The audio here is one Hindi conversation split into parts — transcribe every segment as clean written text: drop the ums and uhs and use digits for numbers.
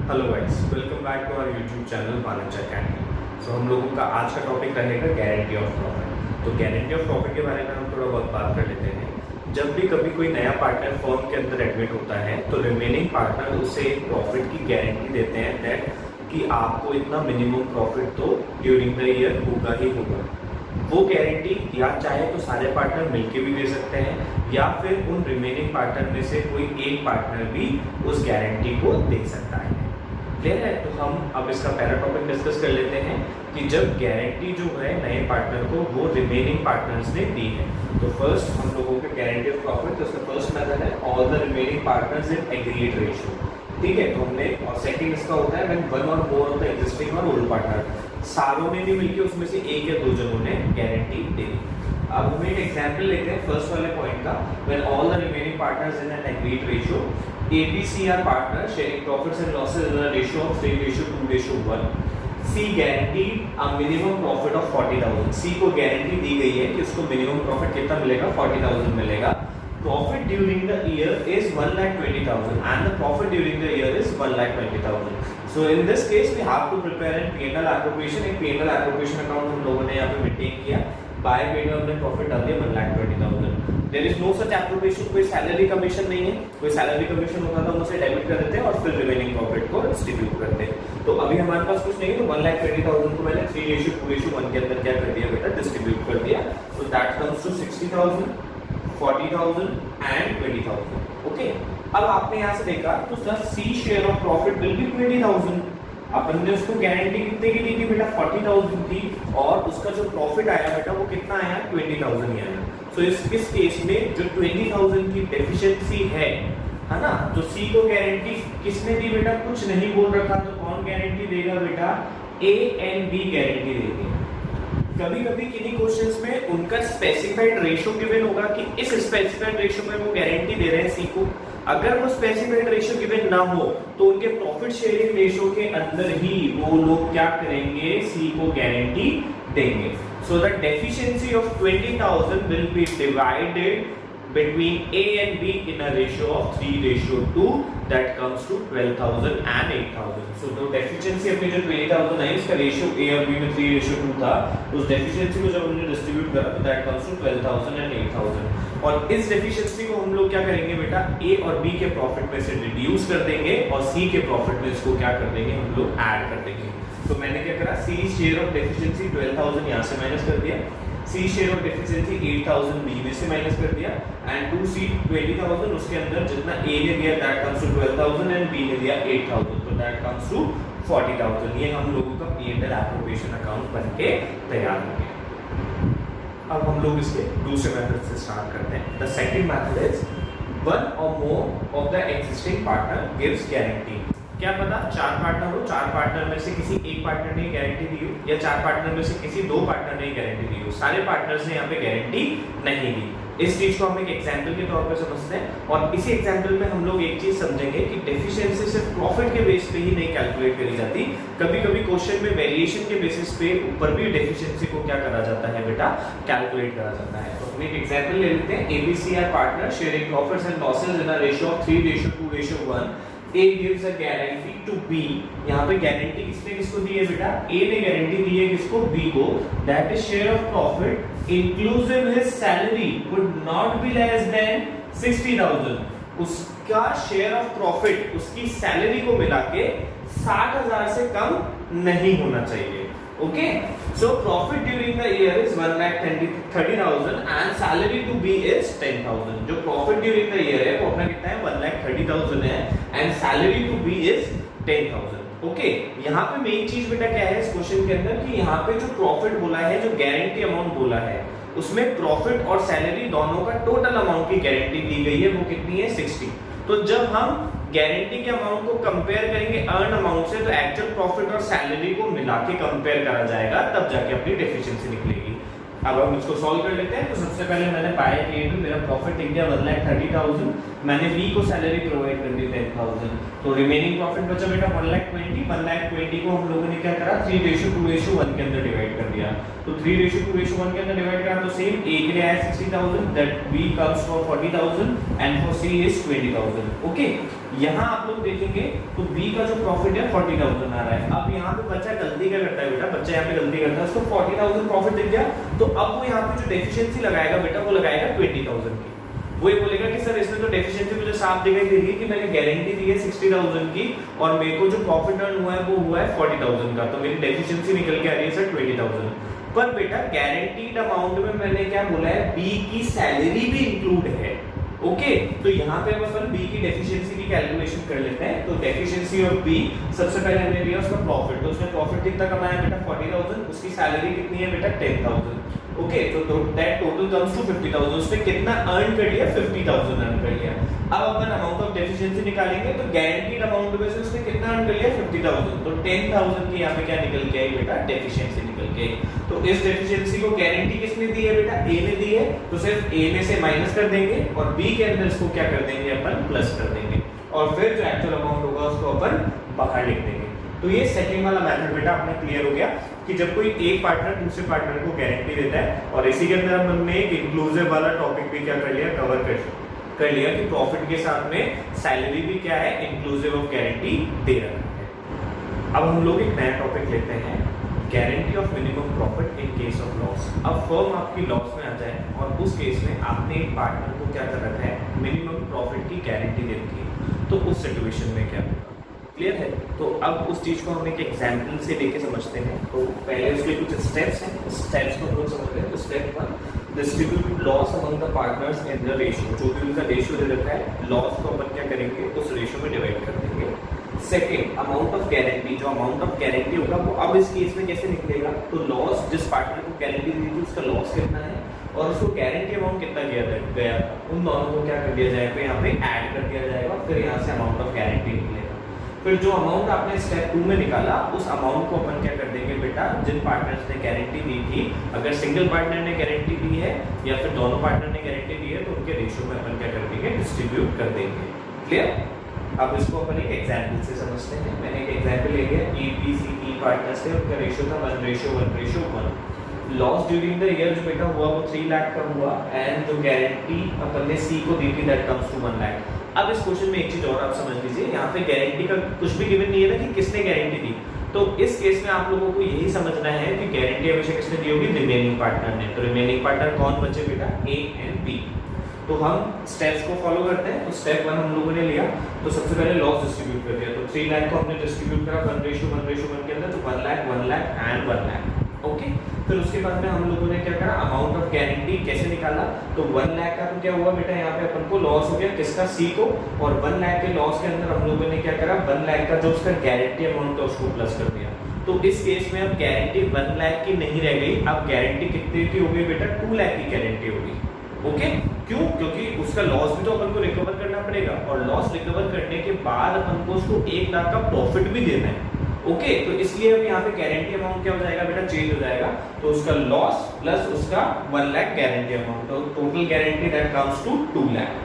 Hello guys, welcome back to our YouTube channel पानच अकेडमी। सो हम लोगों का आज का टॉपिक रहेगा गारंटी ऑफ प्रॉफिट। तो गारंटी ऑफ प्रॉफिट के बारे में हम थोड़ा बहुत बात कर लेते हैं। जब भी कभी कोई नया पार्टनर फर्म के अंदर एडमिट होता है तो रिमेनिंग पार्टनर उसे प्रॉफिट की गारंटी देते हैं दैट कि आपको इतना मिनिमम प्रॉफिट तो ड्यूरिंग द ईयर होगा ही होगा। वो गारंटी या चाहे तो सारे पार्टनर मिलके भी दे सकते हैं या फिर उन रिमेनिंग पार्टनर में से कोई एक पार्टनर भी उस गारंटी को दे सकता है। क्लियर है? तो हम अब इसका पहला टॉपिक डिस्कस कर लेते हैं कि जब गारंटी जो है नए पार्टनर को वो रिमेनिंग पार्टनर्स ने दी है। तो फर्स्ट हम लोगों का गारंटी ऑफ प्रॉफिट, तो उसका फर्स्ट मेथड है all the remaining partners in agreed ratio. ठीक है, तो हमने और सेकंड इसका होता है when one or more of the existing और ओल्ड पार्टनर, सारों ने भी मिलकर उसमें से एक या दो जनों ने गारंटी दे दी। अब हम एक एग्जांपल लेते हैं फर्स्ट वाले पॉइंट का। When all the remaining partners in an agreed ratio, ABC are partners sharing profits and losses in a ratio of 3:2:1. C guaranteed a minimum profit of 40,000. C को गारंटी दी गई है कि उसको मिनिमम प्रॉफिट कितना मिलेगा, 40,000 मिलेगा। Profit during the year is 1,20,000 and the profit during the year is 1,20,000. So in this case we have to prepare a P&L appropriation. एक P&L appropriation account हम लोगों ने यहाँ पे मेंटेन किया। बाय पेड हमने प्रॉफिट डाल दिया 1,20,000। There is no such appropriation, कोई सैलरी कमीशन नहीं है। कोई सैलरी कमीशन होता तो हम उसे डेबिट कर देते हैं और फिर रिमेनिंग प्रॉफिट को डिस्ट्रीब्यूट करते हैं। तो अभी हमारे पास कुछ नहीं है, तो 1,20,000 को मैंने 3:2:1 के अंदर क्या कर दिया बेटा, डिस्ट्रीब्यूट कर दिया। तो that comes to 60,000, 40,000 and 20,000। Okay, अब आपने यहाँ से देखा तो the C share of profit will be 20,000। अपन ने उसको गारंटी कितने की दी थी बेटा, 40,000 की, और उसका जो प्रॉफिट आया बेटा वो कितना आया, 20,000 ही आया। तो इस केस में जो 20,000 की डेफिशिएंसी है ना, तो सी को गारंटी किसने दी बेटा, कुछ नहीं बोल रखा, तो कौन गारंटी देगा बेटा, ए एंड बी गारंटी देंगे। कभी कभी किन्हीं क्वेश्चंस में उनका स्पेसिफाइड रेशियो गिवन होगा कि इस स्पेसिफाइड रेशियो में वो गारंटी दे रहे हैं सी को। अगर वो स्पेसिफाइड रेशियो गिवन ना हो तो उनके प्रॉफिट शेयरिंग रेशियो के अंदर ही वो लोग क्या करेंगे, सी को गारंटी देंगे। So the deficiency of 20,000 will be divided between A and B in a ratio of 3:2, that comes to 12,000 and 8,000. So the deficiency अपनी जो 20,000 है इसका रेशियो A और B में 3:2 था, उस डेफिशिएंसी को जब हमने डिस्ट्रीब्यूट करा तो that comes to 12,000 and 8,000। और इस डेफिशिएंसी को हम लोग क्या करेंगे बेटा, A और B के प्रॉफिट में से रिड्यूस कर देंगे और C के प्रॉफिट में इसको क्या कर देंगे, हम लोग ऐड कर देंगे। तो मैंने क्या करा, C शेयर ऑफ डेफिशिएंसी 12,000 यहाँ से माइनस कर दिया, C share of deficiency 8,000 B में से माइनस कर दिया, एंड 2C 20,000 उसके अंदर जितना A ने दिया that comes to 12,000 and B ने दिया 8,000, तो दैट कम्स टू 40,000। ये हम लोगों का P&L एप्रोप्रिएशन अकाउंट बनके तैयार हो गया। अब हम लोग इसके दूसरे मेथड से स्टार्ट करते हैं। The second method is one or more of the existing partner gives guarantee. क्या पता चार पार्टनर हो, चार पार्टनर में से किसी एक पार्टनर ने गारंटी दी हो या चार पार्टनर में से किसी दो पार्टनर ने गारंटी दी हो, सारे पार्टनर्स ने यहाँ पे गारंटी नहीं दी। इस चीज को हम एक एग्जांपल के तौर पे समझते हैं और इसी एग्जांपल में हम लोग एक चीज समझेंगे कि डेफिशिएंसी सिर्फ प्रॉफिट के बेस पे ही नहीं कैलकुलेट करी जाती, कभी कभी क्वेश्चन में वेरिएशन के बेसिस पे ऊपर भी डेफिशिएंसी को क्या करा जाता है बेटा, कैलकुलेट करा जाता है। तो हम एक एग्जांपल ले लेते हैं। ABC are partner sharing profits and losses in a ratio of 3:2:1। A gives a guarantee to B। यहाँ पे गारंटी किसने किसको दी है बेटा, A ने गारंटी दी है किसको, B को, that is share of profit inclusive his salary would not be less than 60,000। उसका शेयर ऑफ प्रॉफिट उसकी सैलरी को मिला के 60,000 से कम नहीं होना चाहिए। Okay, so profit during the year is 1,30,000 and salary to be is 10,000। जो प्रॉफिट ड्यूरिंग द ईयर है वो अपना कितना है, 1,30,000 है and salary to be is 10,000। Okay, यहाँ पे मेन चीज बेटा क्या है इस क्वेश्चन के अंदर कि यहाँ पे जो प्रॉफिट बोला है, जो गारंटी अमाउंट बोला है, उसमें प्रॉफिट और सैलरी दोनों का टोटल अमाउंट की गारंटी दी गई है, वो कितनी है, 60। तो जब हम गारंटी के अमाउंट को कंपेयर करेंगे अर्न अमाउंट से, तो एक्चुअल प्रॉफिट और सैलरी को मिला के कंपेयर करा जाएगा, तब जाके अपनी डेफिशिएंसी निकलेगी। अब हम इसको सॉल्व कर लेते हैं। तो सबसे पहले मैंने पाया कि मेरा प्रॉफिट दिख गया 1,30,000, मैंने बी को सैलरी प्रोवाइड कर दी 10,000, तो तो रिमेनिंग प्रॉफिट बचा बेटा 1,20,000 को हम लोगों ने क्या करा 3:2:1 के अंदर डिवाइड कर दिया। तो 3:2:1 के अंदर डिवाइड करा तो सेम ए के लिए आया 60,000, that B comes for 40,000 and for C is 20,000। Okay, यहाँ आप लोग देखेंगे तो बी का जो प्रॉफिट है 40,000 आ रहा है। अब यहाँ पे बच्चा गलती क्या करता है बेटा, बच्चा यहाँ पे गलती करता है, उसको 40,000 प्रॉफिट दिख गया, तो अब वो यहाँ पे जो डेफिशिएंसी लगाएगा बेटा वो लगाएगा 20,000 की। वो ये बोलेगा कि सर इसमें तो डेफिशिएंसी मुझे साफ दिखाई दे रही है कि मैंने गारंटी दी है 60,000 की और मेरे को जो प्रॉफिट अर्न हुआ है वो हुआ है 40,000 का, तो मेरी डेफिशिएंसी निकल के आ रही है सर 20,000। पर बेटा गारंटीड अमाउंट में मैंने क्या बोला है, बी की सैलरी भी इंक्लूड है। ओके, तो यहाँ पे अपन बी की डेफिशिएंसी की कैलकुलेशन कर लेते हैं। तो डेफिशिएंसी ऑफ बी, सबसे पहले हमने लिया उसका प्रॉफिट, तो उसने प्रॉफिट कितना कमाया बेटा 40,000, उसकी सैलरी कितनी है बेटा 10,000। ओके, तो दैट टोटल कम्स टू 50,000, उसने कितना अर्न कर लिया 50,000 अर्न कर लिया। अब अपन अमाउंट ऑफ डेफिशिएंसी निकालेंगे तो गारंटीड अमाउंट में से उसने कितना अर्न कर लिया 50,000, तो 10,000 की यहाँ पे क्या निकल के आई बेटा डेफिशिएंसी निकल के आई। तो इस डेफिशिएंसी को गारंटी किसने दी है बेटा, ए ने दी है, तो सिर्फ ए में से माइनस कर देंगे और बी के अंदर इसको क्या कर देंगे अपन प्लस कर देंगे और फिर जो एक्चुअल अमाउंट होगा उसको अपन बाहर लिख देंगे। तो ये सेकंड वाला मेथड बेटा अपने क्लियर हो गया कि जब कोई एक पार्टनर दूसरे पार्टनर को गारंटी देता है, और इसी के अंदर हमने एक इंक्लूसिव वाला टॉपिक भी क्या कर लिया, कवर कर लिया कि प्रॉफिट के साथ में सैलरी भी क्या है इंक्लूसिव ऑफ गारंटी दे रहा है। अब हम लोग एक नया टॉपिक लेते हैं, guarantee of minimum profit in case of loss. अब फर्म आपकी लॉस में आ जाए और उस केस में आपने एक पार्टनर को क्या कर रखा है, मिनिमम प्रॉफिट की गारंटी दे रखी है, तो उस सिचुएशन में क्या होगा, क्लियर है। तो अब उस चीज को हम एक एग्जांपल से लेके समझते हैं। तो पहले उसके कुछ स्टेप्स हैं, स्टेप्स को हम लोग समझते हैं। तो step 1, distribute loss among the partners in the ratio, जो भी उनका रेशियो दे रखा है लॉस को अपन क्या करेंगे उस रेशियो में डिवाइड कर देंगे। सेकेंड, अमाउंट ऑफ गारंटी, जो अमाउंट ऑफ गारंटी होगा वो अब इस केस में कैसे निकलेगा, तो लॉस जिस पार्टनर को गारंटी दी थी उसका लॉस कितना है और उसको गारंटी अमाउंट कितना गया था, उन दोनों को क्या कर दिया जाएगा यहाँ पे ऐड कर दिया जाएगा, फिर यहाँ से अमाउंट ऑफ गारंटी निकलेगा। फिर जो अमाउंट आपने स्टेप 2 में निकाला उस अमाउंट को अपन क्या कर देंगे बेटा, जिन पार्टनर्स ने गारंटी दी थी, अगर सिंगल पार्टनर ने गारंटी दी है या फिर दोनों पार्टनर ने गारंटी दी है तो उनके रेशियो में अपन क्या कर देंगे डिस्ट्रीब्यूट कर देंगे। क्लियर। अब इसको अपन एक एग्जांपल से समझते हैं। मैंने एक एग्जांपल ले लिया, ए बी सी तीन पार्टनर्स थे, उनका रेशियो था 1:1:1। लॉस ड्यूरिंग द ईयर जो बेटा हुआ वो 3 लाख का हुआ एंड जो गारंटी अपन ने सी को दी थी दैट कम्स टू 1 लाख। अब इस क्वेश्चन में एक चीज और आप समझ लीजिए, यहाँ पे गारंटी का कुछ भी गिवन नहीं है ना कि किसने गारंटी दी, तो इस केस में आप लोगों को यही समझना है कि गारंटी हमेशा किसने दी होगी, रिमेनिंग पार्टनर ने। तो रिमेनिंग पार्टनर कौन बचे बेटा, ए एंड बी। तो हम स्टेप्स को फॉलो करते हैं। तो स्टेप 1 हम लोगों ने लिया, तो सबसे पहले लॉस डिस्ट्रीब्यूट कर दिया। तो 3 लाख को हमने डिस्ट्रीब्यूट करा 1:1:1 के अंदर, तो 1 लाख 1 लाख एंड 1 लाख। ओके, फिर उसके बाद में हम लोगों ने क्या करा, अमाउंट ऑफ गारंटी कैसे निकाला, तो 1 लाख का तो क्या हुआ बेटा, यहाँ पे अपन को लॉस हो गया किसका, सी को, और 1 लाख के लॉस के अंदर हम लोगों ने क्या करा, 1 लाख का जो उसका गारंटी अमाउंट था उसको प्लस कर दिया। तो इस केस में अब गारंटी 1 लाख की नहीं रह गई, अब गारंटी कितने की हो गई बेटा, 2 लाख की गारंटी होगी। ओके, क्यों, क्योंकि उसका लॉस भी तो अपन को रिकवर करना पड़ेगा और लॉस रिकवर करने के बाद अपन को उसको 1 लाख का प्रॉफिट भी देना है। ओके, तो इसलिए अब यहाँ पे गारंटी अमाउंट क्या हो जाएगा बेटा, चेंज हो जाएगा। तो उसका लॉस प्लस उसका 1 लाख गारंटी अमाउंट, तो total guarantee that comes to 2 lakh.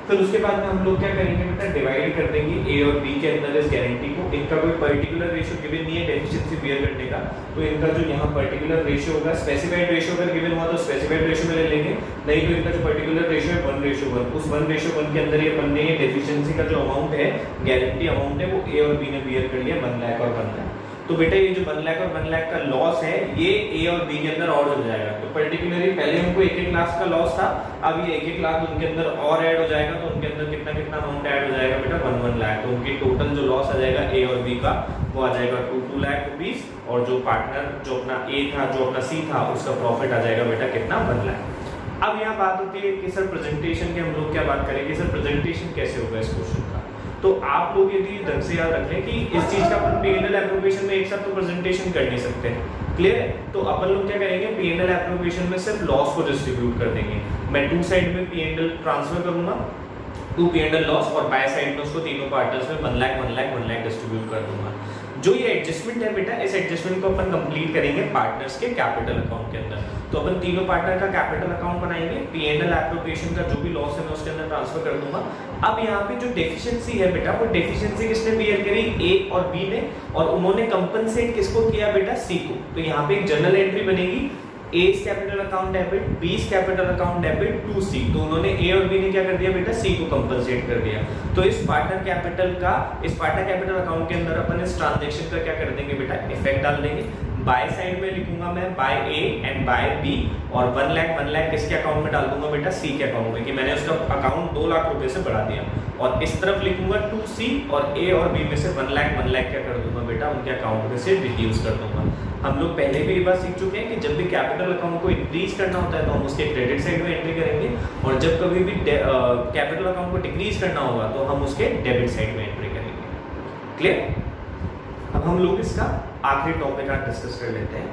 फिर उसके बाद में हम लोग क्या करेंगे बेटा, डिवाइड कर देंगे ए और बी के अंदर इस गारंटी को। इनका कोई पर्टिकुलर रेशियो गिवन नहीं है डेफिशिएंसी बियर करने का, तो इनका जो यहाँ पर्टिकुलर रेशियो होगा, स्पेसिफाइड रेशियो अगर गिवन हुआ तो स्पेसिफाइड रेशियो में ले लेंगे, नहीं तो इनका जो पर्टिकुलर रेशियो है 1:1, उस 1:1 के अंदर ये बनने ये डेफिशिएंसी का जो अमाउंट है, गारंटी अमाउंट है, वो ए और बी ने बियर कर लिया 1 लाख और 1 लाख। तो बेटा ये जो 1 लाख और 1 लाख का लॉस है ये ए और बी के अंदर और हो जाएगा। तो पर्टिकुलरली पहले उनको 1-1 लाख का लॉस था, अब ये 1-1 लाख उनके अंदर और ऐड हो जाएगा, तो उनके अंदर कितना कितना अमाउंट ऐड हो जाएगा बेटा, 1-1 लाख। तो उनकी टोटल जो लॉस आ जाएगा ए और बी का वो आ जाएगा 2 लाख रुपीस, और जो पार्टनर जो अपना ए था जो अपना सी था उसका प्रॉफिट आ जाएगा बेटा कितना, 1 लाख। अब यहाँ बात होती है कि सर प्रेजेंटेशन की हम लोग क्या बात करेंगे, सर प्रेजेंटेशन कैसे होगा इस क्वेश्चन का। तो आप लोग यदि ढंग से याद रख लें कि इस चीज का अपन P&L एप्रोप्रिएशन में एक साथ तो प्रेजेंटेशन कर नहीं सकते, क्लियर है। तो अपन लोग क्या करेंगे, P&L एप्रोप्रिएशन में सिर्फ लॉस को डिस्ट्रीब्यूट कर देंगे। मैं 2 साइड में P&L ट्रांसफर करूंगा, टू P&L लॉस और बाय साइड में उसको तीनों पार्टनर्स में 1 लाख 1 लाख 1 लाख डिस्ट्रीब्यूट कर दूंगा। जो ये एडजस्टमेंट है बेटा, इस एडजस्टमेंट को अपन कंप्लीट करेंगे पार्टनर्स के कैपिटल अकाउंट के अंदर। तो अपन तीनों पार्टनर का कैपिटल अकाउंट बनाएंगे, P&L एप्रोप्रिएशन का जो भी लॉस है मैं उसके अंदर ट्रांसफर कर दूंगा। अब यहाँ पे जो डेफिशिएंसी है बेटा, वो डेफिशिएंसी किसने बियर करी, ए और बी ने, और उन्होंने कंपनसेट किसको किया बेटा, सी को। तो यहाँ पे एक जर्नल एंट्री बनेगी, A's capital account debit, B's capital account debit to C। तो उन्होंने A और B ने क्या कर दिया बेटा, C को कंपनसेट कर दिया। तो इस पार्टनर कैपिटल अकाउंट के अंदर अपन इस ट्रांजैक्शन का क्या कर देंगे बेटा, इफेक्ट डाल देंगे। बाय साइड में लिखूंगा मैं by A and by B, और 1 लाख किसके अकाउंट में डाल दूंगा बेटा, C के अकाउंट में, कि मैंने उसका अकाउंट 2 लाख रुपए से बढ़ा दिया। और इस तरफ लिखूंगा 2C, और A और B में से 1 लाख क्या कर दूंगा बेटा, उनके अकाउंट में से रिड्यूस कर दूंगा। हम लोग पहले भी ये बात सीख चुके हैं कि जब भी कैपिटल अकाउंट को इंक्रीज करना होता है तो हम उसके क्रेडिट साइड में एंट्री करेंगे, और जब कभी भी कैपिटल अकाउंट को डिक्रीज करना होगा तो हम उसके डेबिट साइड में एंट्री करेंगे। क्लियर? अब हम लोग इसका आखिरी टॉपिक आज डिस्कस कर लेते हैं,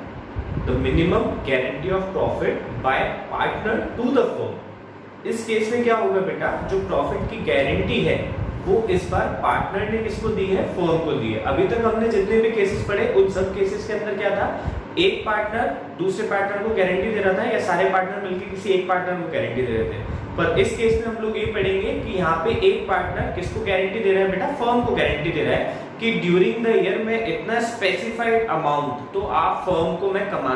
the minimum guarantee of profit by partner to the firm. इस केस में क्या होगा बेटा, जो प्रॉफिट की गारंटी है वो इस बार पार्टनर ने किसको दी है, फर्म को दी है। अभी तक हमने जितने भी केसेस पढ़े उन सब केसेस के अंदर क्या था, एक पार्टनर दूसरे पार्टनर को गारंटी दे रहा था, या सारे पार्टनर मिलकर किसी एक पार्टनर को गारंटी दे रहे थे। पर इस केस में हम लोग ये पढ़ेंगे कि यहाँ पे एक पार्टनर किसको गारंटी दे रहा है बेटा, फर्म को गारंटी दे रहा है कि ड्यूरिंग द ईयर में इतना स्पेसिफाइड अमाउंट तो आप फर्म को मैं कमा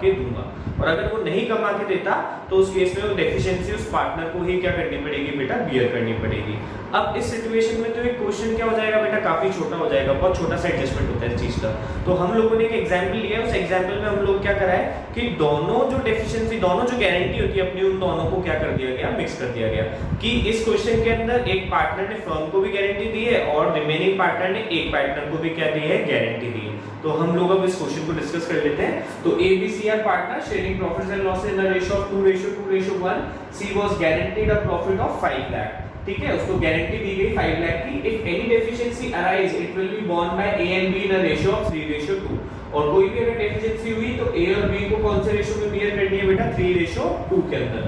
के दूंगा। और अगर वो नहीं कमा के देता तो उस केस में वो डेफिशिएंसी उस पार्टनर को ही क्या करनी पड़ेगी बेटा, बियर करनी पड़ेगी। अब इस सिचुएशन में तो एक क्वेश्चन क्या हो जाएगा बेटा, काफी छोटा हो जाएगा, बहुत छोटा सा एडजस्टमेंट होता है इस चीज का। तो हम लोगों ने एक एग्जांपल लिया, उस एग्जांपल में हम लोग क्या करा है कि दोनों जो डेफिशिएंसी, दोनों जो गारंटी होती है अपनी, उन दोनों को क्या कर दिया गया, मिक्स कर दिया गया। कि इस क्वेश्चन के अंदर एक पार्टनर ने फर्म को भी गारंटी दी है और रिमेनिंग पार्टनर ने एक पार्टनर को भी क्या दी है, गारंटी दी है। तो हम लोग अब इस क्वेश्चन को डिस्कस कर लेते हैं। तो ABC are partner sharing profits and losses in the ratio of 2:1। C was guaranteed a profit of 5 lakh. ठीक है, उसको गारंटी दी गई 5 लाख की। If any deficiency arise it will be borne by A and B in a ratio of 3:2। और कोई भी अगर डेफिशिएंसी हुई तो A और B को कौन से रेशियो में बियर करनी है बेटा, 3:2 के अंदर।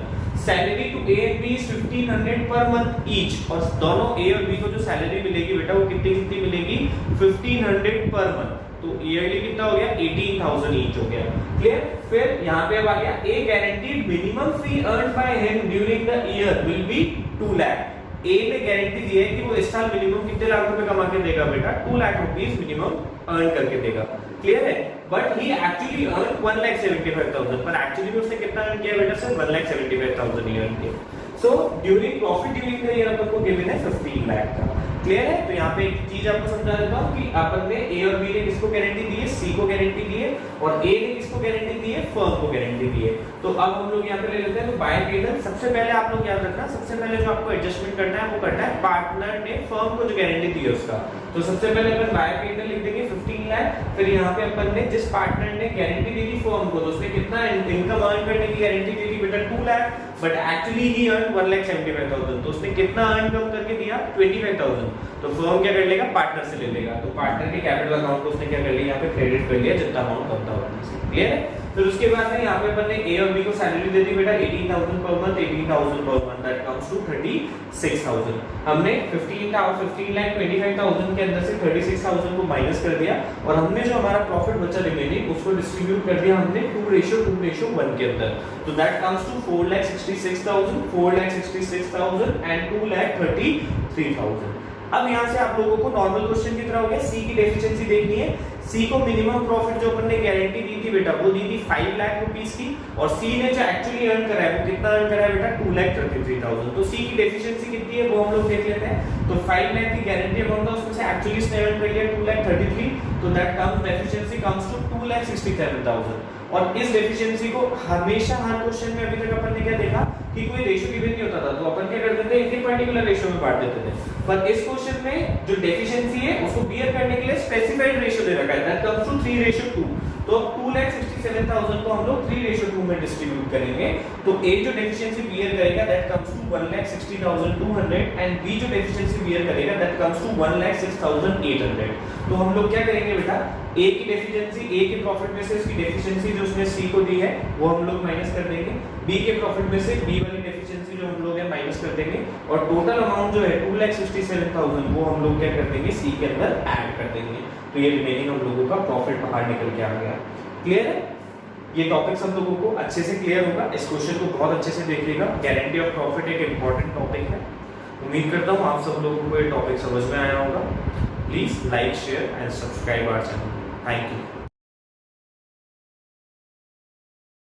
Salary to A and B is 1500 per month each, और दोनों A और B को जो सैलरी मिलेगी बेटा वो कितनी मिलेगी, 1500 पर मंथ। तो ईयरली कितना हो गया, 18000 ईच हो गया। क्लियर? फिर यहाँ पे अब आ गया, A guaranteed minimum fee earned by him during the year will be 2 lakh. A ने गारंटी दी है कि वो इस साल मिनिमम कितने लाख रुपए कमा के देगा बेटा, 2 लाख रुपीस मिनिमम अर्न करके देगा। क्लियर है? बट ही एक्चुअली अर्न 1,75,000, पर एक्चुअली में उसने कितना अर्न किया बेटा, सर 1,75,000 ही अर्न किया। So during profit during the year अपन को गिवन है 15 लाख का। क्लियर है? तो यहाँ पे एक चीज आपको समझा देता हूँ कि अपन ने A और B ने किसको गारंटी दी है, C को गारंटी दी है, और A ने किसको गारंटी दी है, फर्म को गारंटी दी है। तो अब हम लोग यहाँ पे ले लेते हैं, तो बाय P&L सबसे पहले आप लोग याद रखना, सबसे पहले जो आपको एडजस्टमेंट करना है वो करना है पार्टनर ने फर्म को जो गारंटी दी है उसका। तो सबसे पहले अपन बाय P&L लिख देंगे 15 लाख। फिर यहाँ पे अपन ने जिस पार्टनर ने गारंटी दी थी फर्म को, तो उसने कितना इनकम अर्न करने की गारंटी दी थी बेटा, 2 lakh, but actually he earn 1,75,000। तो उसने कितना अर्न कम करके दिया, 25,000। तो फर्म क्या कर लेगा, पार्टनर से ले लेगा। तो पार्टनर के कैपिटल अकाउंट को उसने क्या कर लिया, यहाँ पे क्रेडिट कर लिया, जितना अमाउंट कम था उतना से। क्लियर है? फिर उसके बाद में यहाँ पे अपन ने A और B को सैलरी दे दी बेटा 18,000 per month, 18,000 per month, that comes to 36,000। हमने 15 लाख 25,000 के अंदर से 36,000 को माइनस कर दिया, और हमने जो हमारा प्रॉफिट बचा रिमेनिंग उसको डिस्ट्रीब्यूट कर दिया हमने 2:1 के अंदर। तो दैट कम्स टू 4,66,000, 4,66,000 एंड 2,33,000। अब यहाँ से आप लोगों को नॉर्मल क्वेश्चन की तरह हो गया, C की डेफिशिएंसी देखनी है। C को मिनिमम प्रॉफिट जो अपन ने गारंटी दी थी बेटा, वो दी थी 5 लाख रुपीस की, और C ने जो एक्चुअली अर्न करा है वो कितना अर्न करा है बेटा, 2,33,000। तो C की डेफिशिएंसी कितनी है वो हम लोग देख लेते हैं। तो 5 लाख की गारंटी अमाउंट था, उसमें से एक्चुअली इसने अर्न कर लिया 2,33,000, तो that comes deficiency comes to 2,67,000। और इस डेफिशिएंसी को हमेशा हर क्वेश्चन में अभी तक अपन ने क्या देखा कि कोई रेशियो गिवन नहीं होता था, तो अपन क्या करते थे, एक पर्टिकुलर रेशियो में बांट देते थे। पर इस क्वेश्चन में जो डेफिशिएंसी है उसको बियर करने के लिए स्पेसिफाइड रेशियो दे रखा है, दैट कम्स टू 3:2। तो 2,67,000 को हम लोग 3:2 में डिस्ट्रीब्यूट करेंगे। तो A जो डेफिशिएंसी बियर करेगा that comes to 1,60,200, and B जो डेफिशिएंसी बियर करेगा दैट कम्स टू 1,06,800। तो हम लोग क्या करेंगे बेटा, A की डेफिशिएंसी, A के प्रॉफिट में से उसकी डेफिशिएंसी जो उसने C को दी है वो हम लोग माइनस कर देंगे, B के प्रॉफिट में से B वाली डेफिशिएंसी जो हम लोग है माइनस कर देंगे और टोटल अमाउंट जो है 2,67,000 वो हम लोग क्या कर देंगे सी के अंदर ऐड कर देंगे। तो ये रिमेनिंग हम लोगों का प्रॉफिट बाहर निकल के आ गया। क्लियर है? ये टॉपिक्स हम लोगों को अच्छे से क्लियर होगा। इस क्वेश्चन को बहुत अच्छे से देखिएगा। गारंटी ऑफ प्रॉफिट एक इंपॉर्टेंट टॉपिक है। उम्मीद करता हूँ आप सब लोगों को ये टॉपिक समझ में आया होगा। Please like share and subscribe our channel. Thank you.